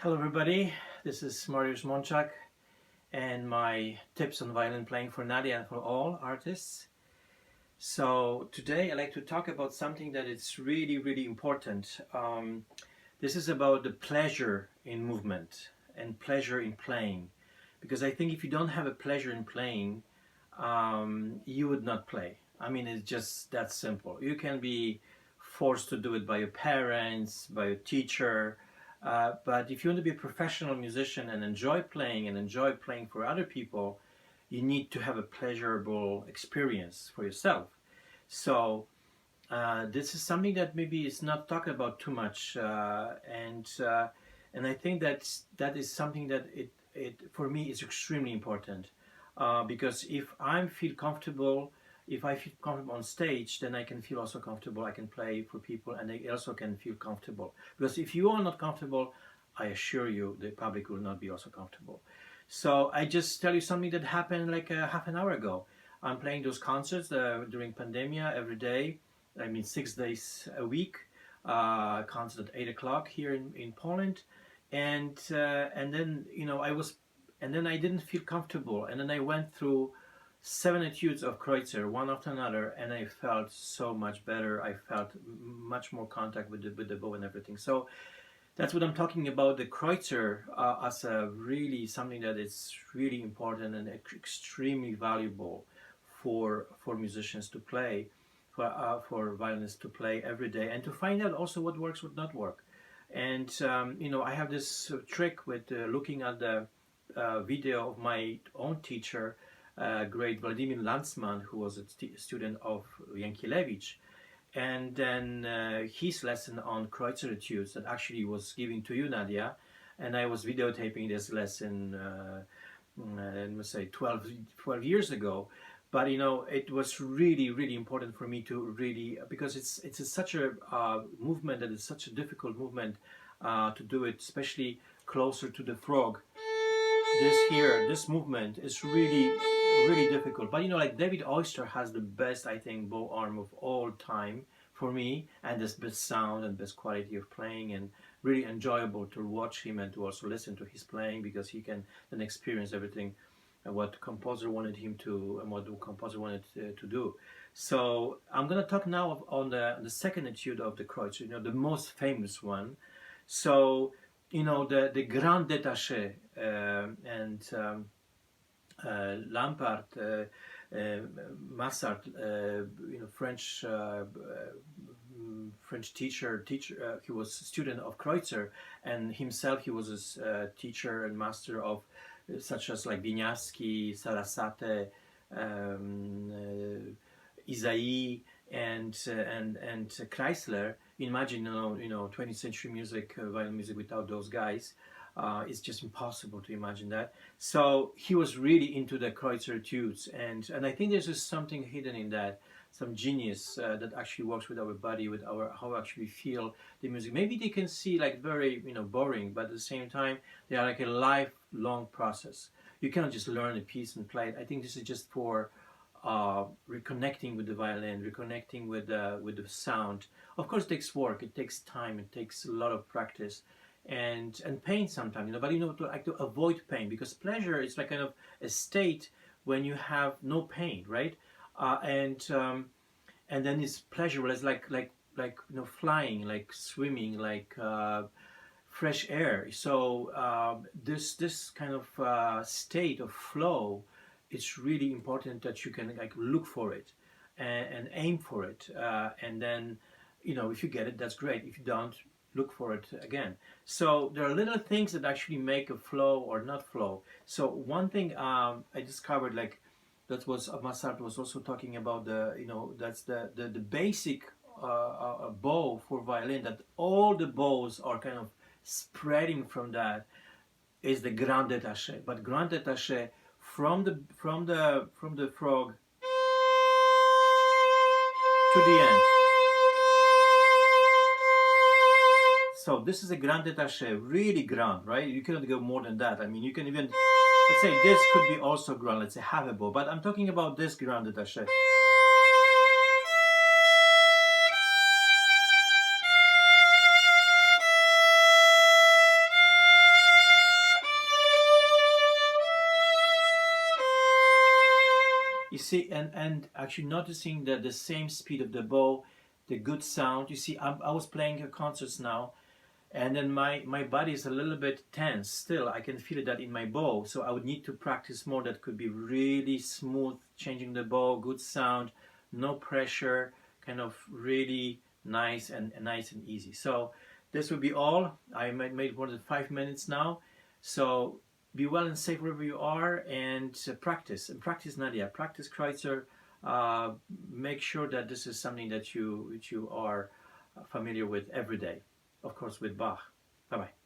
Hello everybody, this is Mariusz Monchak and my tips on violin playing for Nadia and for all artists. So today I'd like to talk about something that is really important. This is about the pleasure in movement and pleasure in playing. Because I think if you don't have a pleasure in playing, you would not play. I mean, it's just that simple. You can be forced to do it by your parents, by your teacher, but if you want to be a professional musician and enjoy playing for other people, you need to have a pleasurable experience for yourself. So this is something that maybe is not talked about too much, and I think that is something that it for me is extremely important, because if I feel comfortable on stage, then I can feel also comfortable. I can play for people, and they also can feel comfortable. Because if you are not comfortable, I assure you, the public will not be also comfortable. So I just tell you something that happened like half an hour ago. I'm playing those concerts during pandemia every day. I mean, 6 days a week. Concert at 8 o'clock here in Poland, and then and then I didn't feel comfortable, and then I went through 7 études of Kreutzer, one after another, and I felt so much better. I felt much more contact with the bow and everything. So that's what I'm talking about. The Kreutzer as a really something that is really important and extremely valuable for musicians to play, for violinists to play every day, and to find out also what works, what not work. And I have this trick with looking at the video of my own teacher, great Vladimir Landsman, who was a student of Jankiewicz, and then his lesson on Kreutzer études that actually was given to you, Nadia, and I was videotaping this lesson, let me say 12 years ago. But it was really important for me to really, because it's such a movement that is such a difficult movement to do it, especially closer to the frog. This movement is really difficult. But like David Oyster has the best, I think, bow arm of all time for me, and this best sound and best quality of playing, and really enjoyable to watch him and to also listen to his playing, because he can then experience everything and what the composer wanted him to, and what the composer wanted to do. So I'm going to talk now on the second étude of the Kreutzer, the most famous one. So the Grand Détache, and Lampard, Massart, French teacher. He was a student of Kreutzer, and himself he was a teacher and master of such as like Wieniawski, Sarasate, Isaïe, and Kreutzer. Imagine 20th century music, violin music without those guys. It's just impossible to imagine that. So he was really into the Kreutzer études, and I think there's just something hidden in that, some genius that actually works with our body, with how actually we feel the music. Maybe they can see like very boring, but at the same time they are like a lifelong process. You cannot just learn a piece and play it. I think this is just for reconnecting with the violin, reconnecting with the sound. Of course, it takes work, it takes time, it takes a lot of practice, and pain sometimes. But to avoid pain, because pleasure is like kind of a state when you have no pain, right? And then it's pleasurable. It's like flying, like swimming, like fresh air. So this kind of state of flow, it's really important that you can like look for it and aim for it, and then if you get it, that's great. If you don't, look for it again. So there are little things that actually make a flow or not flow. So one thing I discovered, like that was Massart was also talking about that's the basic bow for violin, that all the bows are kind of spreading from that, is the Grand Détache. But Grand Détache from the frog to the end. So this is a Grand Détache, really grand, right? You cannot go more than that. I mean, you can even, let's say this could be also grand, let's say half a bow, but I'm talking about this Grand Détache. see, and actually noticing that the same speed of the bow, the good sound. You see, I was playing concerts now, and then my body is a little bit tense still. I can feel that in my bow, so I would need to practice more. That could be really smooth, changing the bow, good sound, no pressure, kind of really nice and easy. So this will be all. I made more than 5 minutes now. So be well and safe wherever you are, and practice, Nadia, practice Kreutzer. Make sure that this is something that you are familiar with every day, of course with Bach. Bye bye.